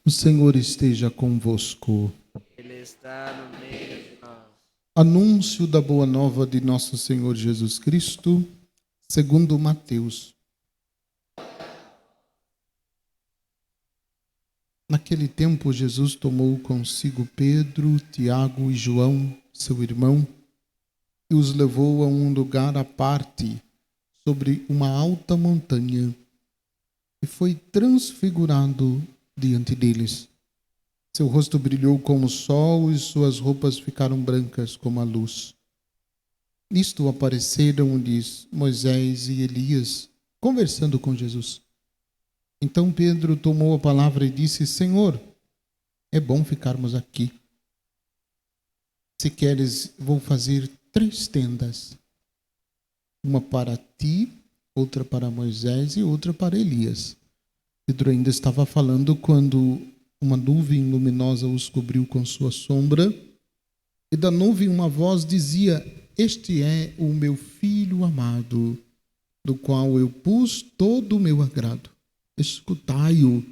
O Senhor esteja convosco. Ele está no meio de nós. Anúncio da boa nova de nosso Senhor Jesus Cristo, segundo Mateus. Naquele tempo, Jesus tomou consigo Pedro, Tiago e João, seu irmão, e os levou a um lugar à parte, sobre uma alta montanha, e foi transfigurado diante deles. Seu rosto brilhou como o sol e suas roupas ficaram brancas como a luz. Nisto apareceram-lhes Moisés e Elias, conversando com Jesus. Então Pedro tomou a palavra e disse: Senhor, é bom ficarmos aqui. Se queres, vou fazer 3 tendas. Uma para ti, outra para Moisés e outra para Elias. Pedro ainda estava falando quando uma nuvem luminosa os cobriu com sua sombra, e da nuvem uma voz dizia: Este é o meu filho amado, do qual eu pus todo o meu agrado. Escutai-o.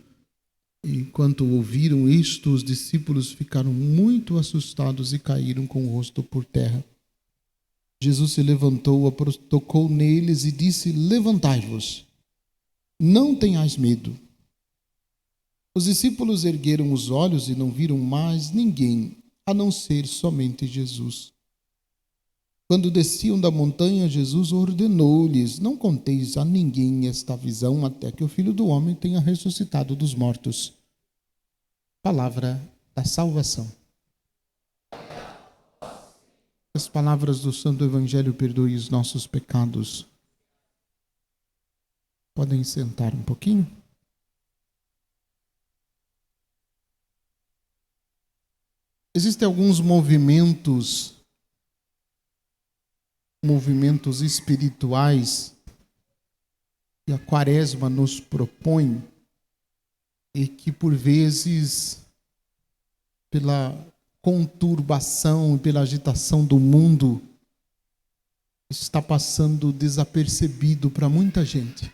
Enquanto ouviram isto, os discípulos ficaram muito assustados e caíram com o rosto por terra. Jesus se levantou, tocou neles e disse: Levantai-vos, não tenhais medo. Os discípulos ergueram os olhos e não viram mais ninguém, a não ser somente Jesus. Quando desciam da montanha, Jesus ordenou-lhes: Não conteis a ninguém esta visão, até que o Filho do Homem tenha ressuscitado dos mortos. Palavra da salvação. As palavras do Santo Evangelho perdoem os nossos pecados. Podem sentar um pouquinho? Existem alguns movimentos espirituais que a Quaresma nos propõe e que, por vezes, pela conturbação e pela agitação do mundo, está passando desapercebido para muita gente.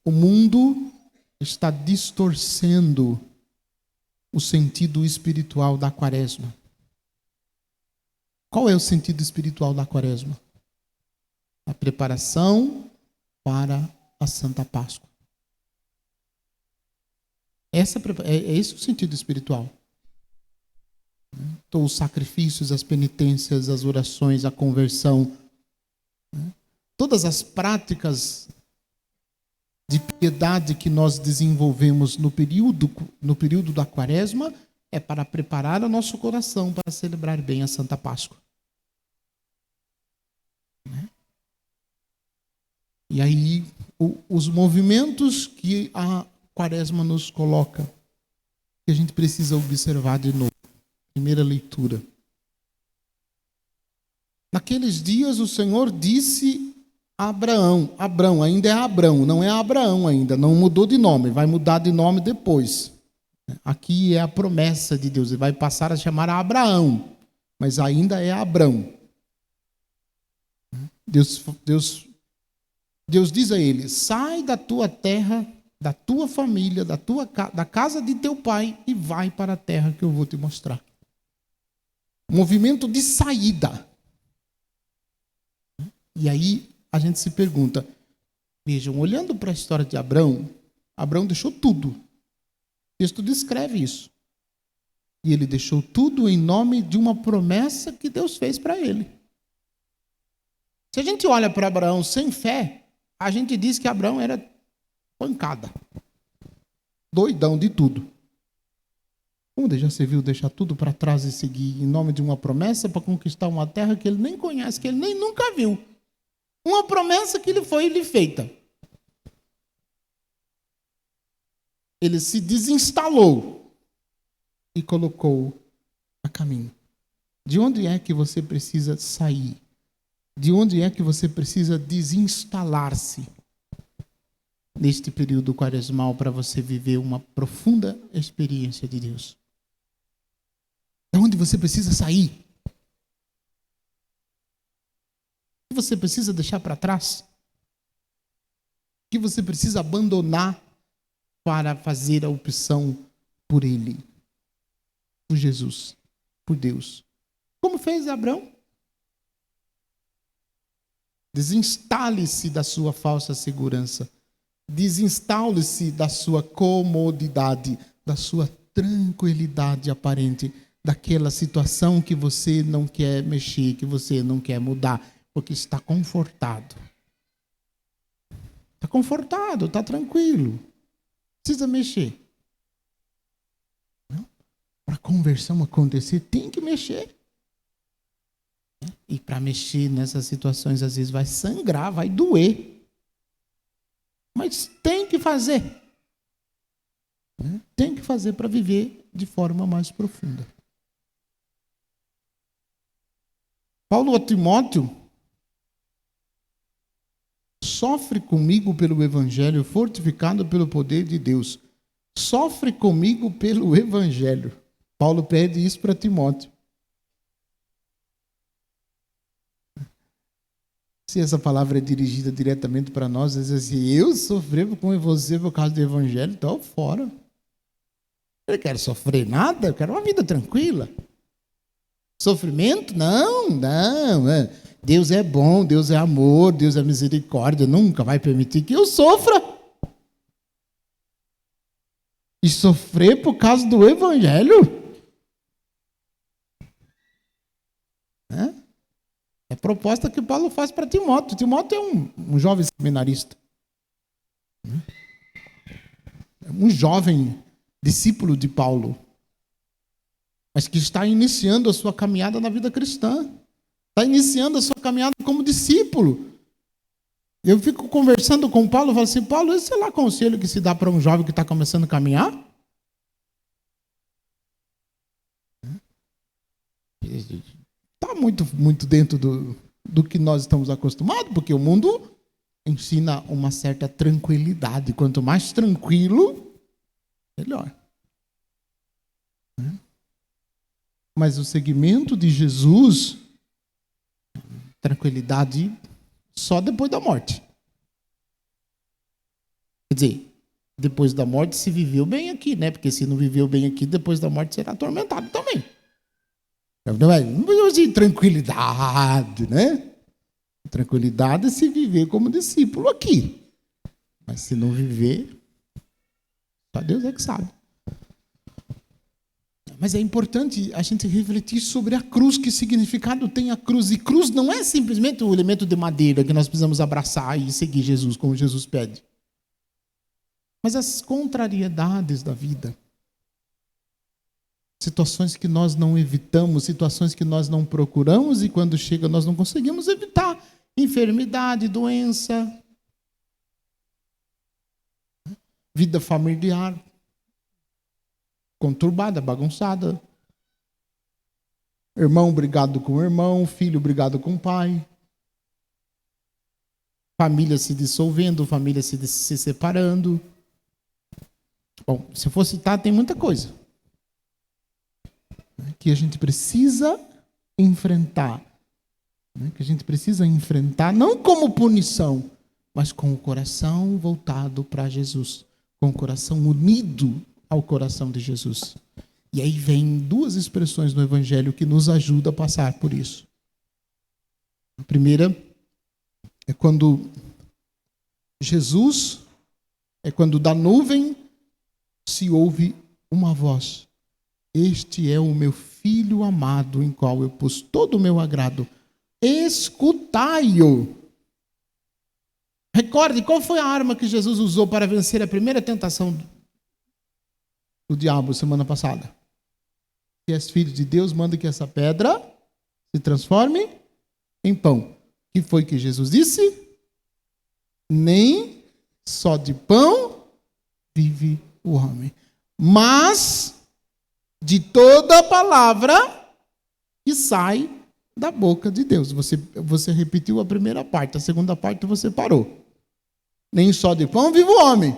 O mundo está distorcendo o sentido espiritual da Quaresma. Qual é o sentido espiritual da Quaresma? A preparação para a Santa Páscoa. É esse o sentido espiritual. Então, os sacrifícios, as penitências, as orações, a conversão, todas as práticas de piedade que nós desenvolvemos no período da Quaresma é para preparar o nosso coração para celebrar bem a Santa Páscoa. E aí, os movimentos que a Quaresma nos coloca, que a gente precisa observar de novo. Primeira leitura. Naqueles dias o Senhor disse a Abrão, ainda é Abrão, não é Abraão ainda, não mudou de nome, vai mudar de nome depois. Aqui é a promessa de Deus, ele vai passar a chamar a Abraão, mas ainda é Abrão. Deus diz a ele: sai da tua terra, da tua família, da casa de teu pai e vai para a terra que eu vou te mostrar. Movimento de saída. E aí a gente se pergunta, vejam, olhando para a história de Abrão deixou tudo. O texto descreve isso. E ele deixou tudo em nome de uma promessa que Deus fez para ele. Se a gente olha para Abraão sem fé, a gente diz que Abraão era pancada. Doidão de tudo. Como já se viu deixar tudo para trás e seguir em nome de uma promessa para conquistar uma terra que ele nem conhece, que ele nem nunca viu. Uma promessa que lhe feita. Ele se desinstalou e colocou a caminho. De onde é que você precisa sair? De onde é que você precisa desinstalar-se neste período quaresmal para você viver uma profunda experiência de Deus? De onde você precisa sair? O que você precisa deixar para trás? O que você precisa abandonar para fazer a opção por ele, por Jesus, por Deus. Como fez Abraão? Desinstale-se da sua falsa segurança. Desinstale-se da sua comodidade, da sua tranquilidade aparente, daquela situação que você não quer mexer, que você não quer mudar, porque está confortado. Está confortado, está tranquilo. Precisa mexer. Para a conversão acontecer, tem que mexer. E para mexer nessas situações, às vezes vai sangrar, vai doer. Mas tem que fazer. Tem que fazer para viver de forma mais profunda. Paulo a Timóteo: sofre comigo pelo Evangelho, fortificado pelo poder de Deus. Sofre comigo pelo Evangelho. Paulo pede isso para Timóteo. Se essa palavra é dirigida diretamente para nós, diz assim: eu sofrer com você por causa do Evangelho, estou fora. Eu não quero sofrer nada, eu quero uma vida tranquila. Sofrimento? Não. Deus é bom, Deus é amor, Deus é misericórdia, nunca vai permitir que eu sofra. E sofrer por causa do Evangelho? É a proposta que Paulo faz para Timóteo. Timóteo é um jovem seminarista. É um jovem discípulo de Paulo. Mas que está iniciando a sua caminhada na vida cristã. Está iniciando a sua caminhada como discípulo. Eu fico conversando com Paulo e falo assim: Paulo, esse é lá conselho que se dá para um jovem que está começando a caminhar? Está muito dentro do que nós estamos acostumados, porque o mundo ensina uma certa tranquilidade. Quanto mais tranquilo, melhor. Mas o segmento de Jesus, tranquilidade só depois da morte. Quer dizer, depois da morte se viveu bem aqui, né? Porque se não viveu bem aqui, depois da morte será atormentado também. Não precisa de tranquilidade, né? Tranquilidade é se viver como discípulo aqui. Mas se não viver, só Deus é que sabe. Mas é importante a gente refletir sobre a cruz, que significado tem a cruz. E cruz não é simplesmente um elemento de madeira que nós precisamos abraçar e seguir Jesus, como Jesus pede. Mas as contrariedades da vida. Situações que nós não evitamos, situações que nós não procuramos e quando chega nós não conseguimos evitar. Enfermidade, doença, vida familiar conturbada, bagunçada. Irmão brigado com o irmão, filho brigado com o pai. Família se dissolvendo, família se separando. Bom, se eu for citar, tem muita coisa que a gente precisa enfrentar. Que a gente precisa enfrentar, não como punição, mas com o coração voltado para Jesus. Com o coração unido ao coração de Jesus. E aí vem duas expressões no Evangelho que nos ajudam a passar por isso. A primeira é quando Jesus, quando da nuvem se ouve uma voz: este é o meu filho amado, em qual eu pus todo o meu agrado. Escutai-o. Recorde, qual foi a arma que Jesus usou para vencer a primeira tentação do diabo semana passada? Se és filho de Deus, manda que essa pedra se transforme em pão. O que foi que Jesus disse? Nem só de pão vive o homem, mas de toda a palavra que sai da boca de Deus. Você repetiu a primeira parte, a segunda parte você parou. Nem só de pão vive o homem.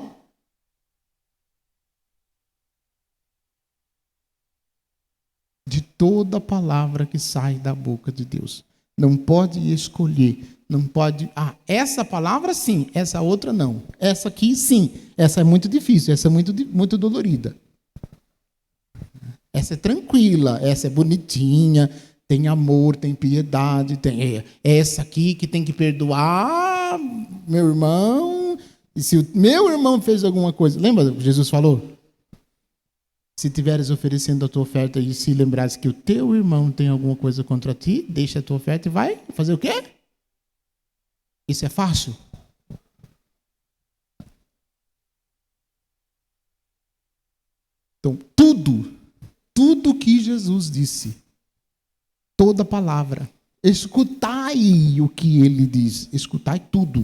De toda a palavra que sai da boca de Deus. Não pode escolher Não pode. Ah, essa palavra sim, essa outra não. Essa aqui sim. Essa é muito difícil, essa é muito dolorida. Essa é tranquila, essa é bonitinha, tem amor, tem piedade, tem essa aqui que tem que perdoar meu irmão. E se o meu irmão fez alguma coisa, lembra que Jesus falou? Se tiveres oferecendo a tua oferta e se lembrares que o teu irmão tem alguma coisa contra ti, deixa a tua oferta e vai fazer o quê? Isso é fácil? Então, tudo que Jesus disse, toda palavra, escutai o que ele diz, escutai tudo.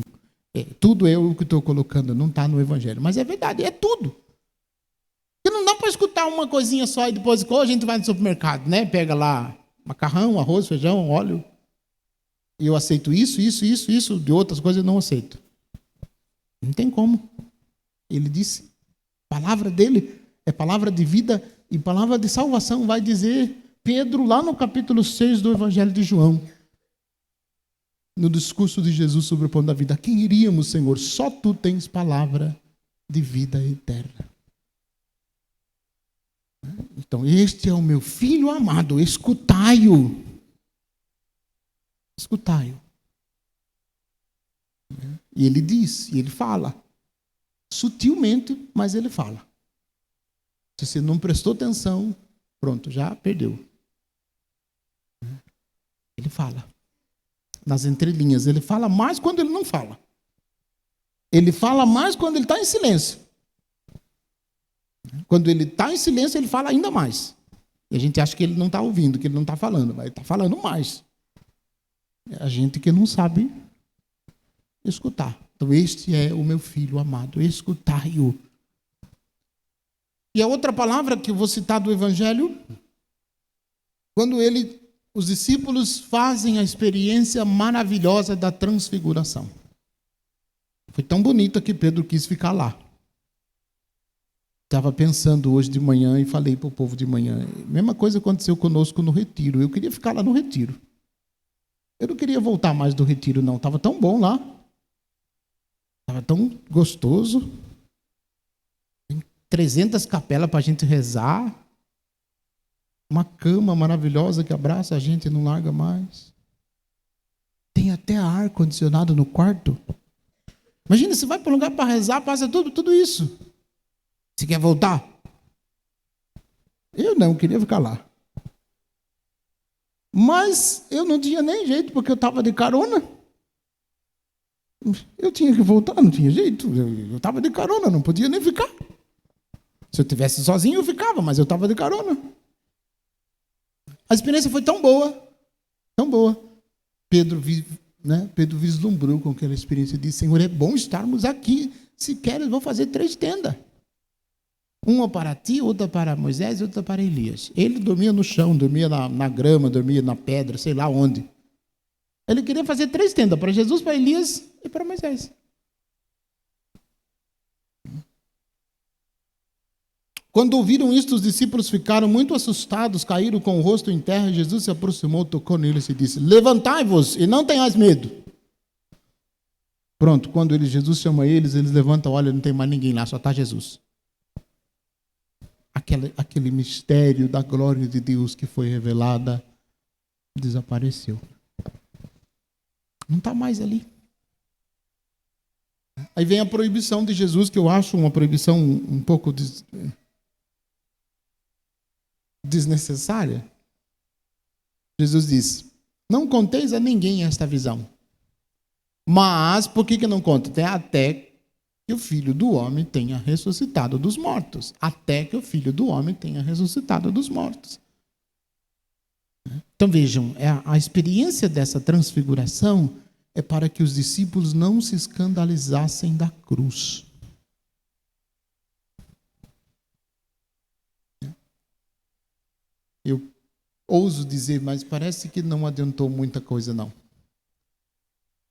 Tudo é o que estou colocando, não está no Evangelho, mas é verdade, é tudo. Porque não dá para escutar uma coisinha só e depois a gente vai no supermercado, né? Pega lá macarrão, arroz, feijão, óleo. E eu aceito isso, de outras coisas eu não aceito. Não tem como. Ele disse, a palavra dele é palavra de vida e palavra de salvação, vai dizer Pedro lá no capítulo 6 do Evangelho de João. No discurso de Jesus sobre o pão da vida. A quem iríamos, Senhor? Só tu tens palavra de vida eterna. Então, este é o meu filho amado, escutai-o. Escutai-o. E ele diz, e ele fala. Sutilmente, mas ele fala. Se você não prestou atenção, pronto, já perdeu. Ele fala. Nas entrelinhas. Ele fala mais quando ele não fala. Ele fala mais quando ele está em silêncio. Quando ele está em silêncio, ele fala ainda mais. E a gente acha que ele não está ouvindo, que ele não está falando, mas ele está falando mais. É a gente que não sabe escutar. Então, este é o meu filho amado, escutai-o. E a outra palavra que eu vou citar do Evangelho, quando os discípulos fazem a experiência maravilhosa da transfiguração. Foi tão bonita que Pedro quis ficar lá. Estava pensando hoje de manhã e falei para o povo de manhã. Mesma coisa aconteceu conosco no retiro. Eu queria ficar lá no retiro. Eu não queria voltar mais do retiro, não. Estava tão bom lá. Estava tão gostoso. Tem 300 capelas para a gente rezar. Uma cama maravilhosa que abraça a gente e não larga mais. Tem até ar-condicionado no quarto. Imagina, você vai para um lugar para rezar, passa tudo isso. Você quer voltar? Eu não, queria ficar lá. Mas eu não tinha nem jeito, porque eu estava de carona. Eu tinha que voltar, não tinha jeito. Eu estava de carona, não podia nem ficar. Se eu estivesse sozinho, eu ficava, mas eu estava de carona. A experiência foi tão boa, tão boa. Pedro vislumbrou com aquela experiência e disse, Senhor, é bom estarmos aqui. Se queres, vou fazer 3 tendas. Uma para ti, outra para Moisés e outra para Elias. Ele dormia no chão, dormia na grama, dormia na pedra, sei lá onde. Ele queria fazer 3 tendas, para Jesus, para Elias e para Moisés. Quando ouviram isto, os discípulos ficaram muito assustados, caíram com o rosto em terra, e Jesus se aproximou, tocou neles e disse, levantai-vos e não tenhais medo. Pronto, quando Jesus chama eles levantam, olha, não tem mais ninguém lá, só está Jesus. Aquele mistério da glória de Deus que foi revelada desapareceu. Não está mais ali. Aí vem a proibição de Jesus, que eu acho uma proibição um pouco desnecessária. Jesus diz, não conteis a ninguém esta visão. Mas, por que não conta? Até que o Filho do Homem tenha ressuscitado dos mortos. Até que o Filho do Homem tenha ressuscitado dos mortos. Então vejam, a experiência dessa transfiguração é para que os discípulos não se escandalizassem da cruz. Eu ouso dizer, mas parece que não adiantou muita coisa, não.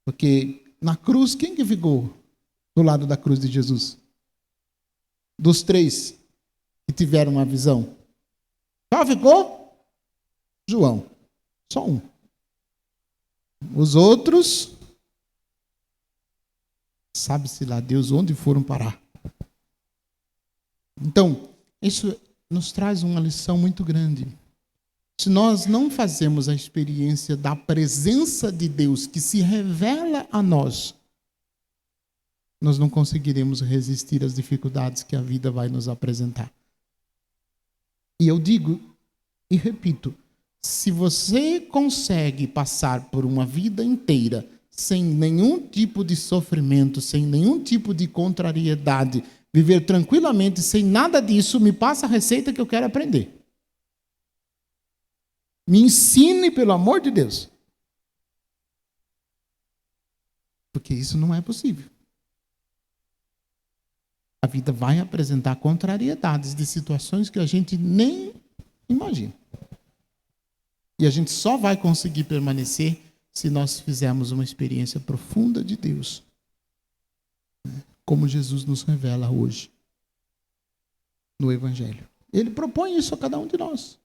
Porque na cruz, quem que ficou do lado da cruz de Jesus? Dos 3 que tiveram uma visão. Só ficou João. Só um. Os outros sabe-se lá Deus onde foram parar. Então, isso nos traz uma lição muito grande. Se nós não fazemos a experiência da presença de Deus que se revela a nós, nós não conseguiremos resistir às dificuldades que a vida vai nos apresentar. E eu digo e repito, se você consegue passar por uma vida inteira sem nenhum tipo de sofrimento, sem nenhum tipo de contrariedade, viver tranquilamente sem nada disso, me passa a receita que eu quero aprender. Me ensine, pelo amor de Deus. Porque isso não é possível. A vida vai apresentar contrariedades de situações que a gente nem imagina. E a gente só vai conseguir permanecer se nós fizermos uma experiência profunda de Deus. Como Jesus nos revela hoje no Evangelho. Ele propõe isso a cada um de nós.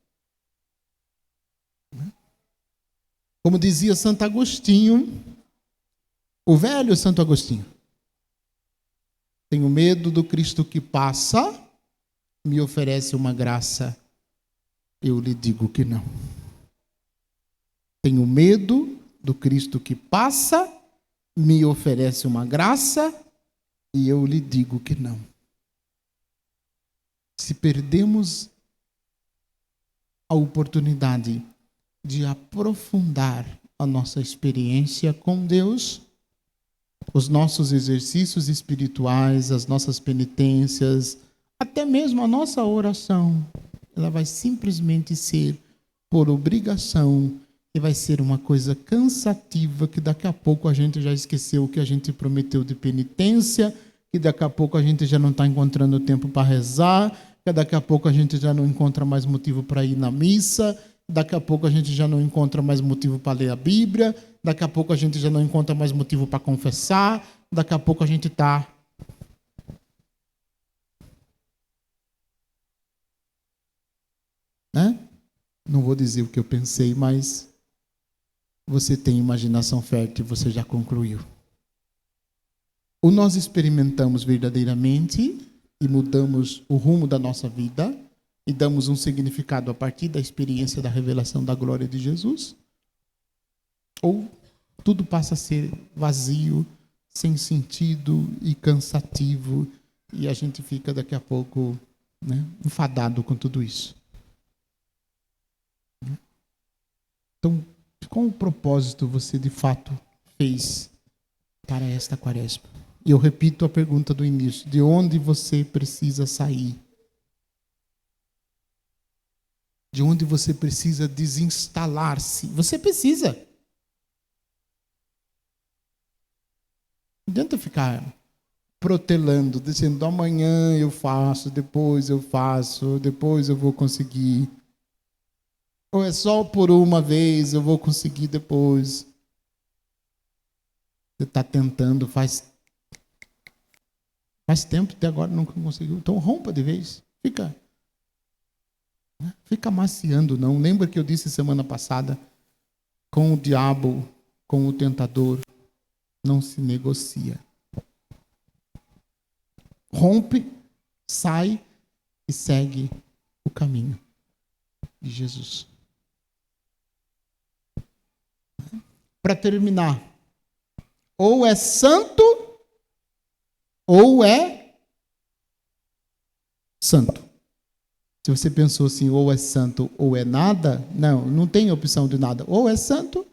Como dizia Santo Agostinho, o velho Santo Agostinho: tenho medo do Cristo que passa, me oferece uma graça, eu lhe digo que não. Tenho medo do Cristo que passa, me oferece uma graça, e eu lhe digo que não. Se perdemos a oportunidade de aprofundar a nossa experiência com Deus, os nossos exercícios espirituais, as nossas penitências, até mesmo a nossa oração, ela vai simplesmente ser por obrigação e vai ser uma coisa cansativa que daqui a pouco a gente já esqueceu o que a gente prometeu de penitência, que daqui a pouco a gente já não está encontrando tempo para rezar, que daqui a pouco a gente já não encontra mais motivo para ir na missa, daqui a pouco a gente já não encontra mais motivo para ler a Bíblia, daqui a pouco a gente já não encontra mais motivo para confessar, daqui a pouco a gente está... Não vou dizer o que eu pensei, mas você tem imaginação fértil, você já concluiu. Ou nós experimentamos verdadeiramente e mudamos o rumo da nossa vida, e damos um significado a partir da experiência da revelação da glória de Jesus, ou tudo passa a ser vazio, sem sentido e cansativo, e a gente fica daqui a pouco, enfadado com tudo isso. Então, qual o propósito você de fato fez para esta quaresma? E eu repito a pergunta do início: de onde você precisa sair? De onde você precisa desinstalar-se? Você precisa. Não adianta ficar protelando, dizendo amanhã eu faço, depois eu vou conseguir. Ou é só por uma vez, eu vou conseguir depois. Você está tentando, faz tempo, até agora nunca conseguiu. Então rompa de vez, Fica maciando, não. Lembra que eu disse semana passada, com o diabo, com o tentador, não se negocia. Rompe, sai e segue o caminho de Jesus. Para terminar, ou é santo, ou é santo. Se você pensou assim, ou é santo ou é nada, não tem opção de nada. Ou é santo,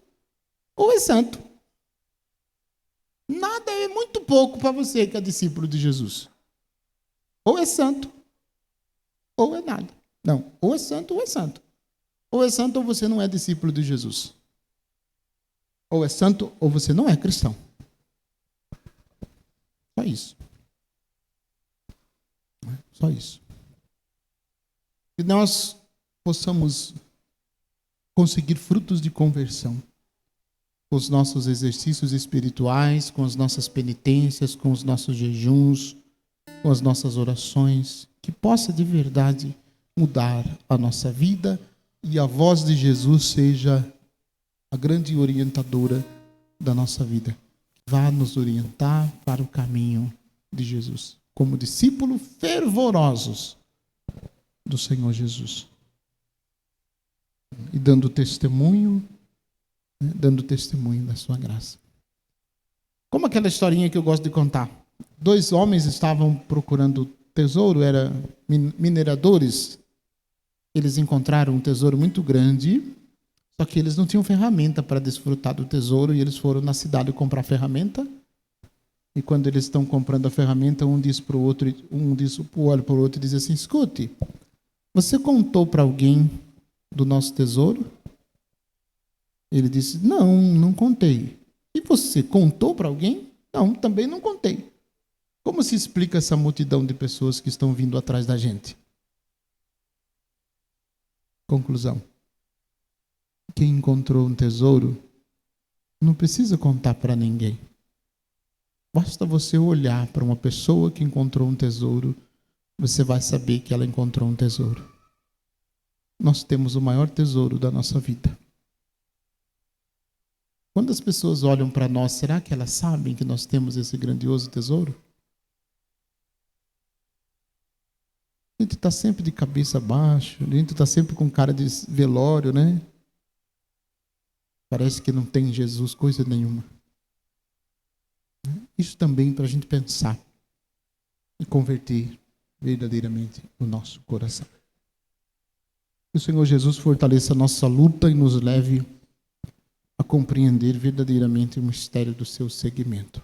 ou é santo. Nada é muito pouco para você que é discípulo de Jesus. Ou é santo, ou é nada. Não, ou é santo, ou é santo. Ou é santo ou você não é discípulo de Jesus. Ou é santo ou você não é cristão. Só isso. Só isso. Que nós possamos conseguir frutos de conversão com os nossos exercícios espirituais, com as nossas penitências, com os nossos jejuns, com as nossas orações, que possa de verdade mudar a nossa vida e a voz de Jesus seja a grande orientadora da nossa vida. vá nos orientar para o caminho de Jesus, como discípulos fervorosos do Senhor Jesus. E dando testemunho da sua graça. Como aquela historinha que eu gosto de contar. 2 homens estavam procurando tesouro, eram mineradores. Eles encontraram um tesouro muito grande, só que eles não tinham ferramenta para desfrutar do tesouro, e eles foram na cidade comprar ferramenta. E quando eles estão comprando a ferramenta, um diz para o outro, olha para o outro e diz assim: escute, você contou para alguém do nosso tesouro? Ele disse: não contei. E você contou para alguém? Não, também não contei. Como se explica essa multidão de pessoas que estão vindo atrás da gente? Conclusão: quem encontrou um tesouro não precisa contar para ninguém. Basta você olhar para uma pessoa que encontrou um tesouro, você vai saber que ela encontrou um tesouro. Nós temos o maior tesouro da nossa vida. Quando as pessoas olham para nós, será que elas sabem que nós temos esse grandioso tesouro? A gente está sempre de cabeça baixa, a gente está sempre com cara de velório, né? Parece que não tem em Jesus coisa nenhuma. Isso também para a gente pensar e converter verdadeiramente o nosso coração. Que o Senhor Jesus fortaleça a nossa luta e nos leve a compreender verdadeiramente o mistério do seu seguimento.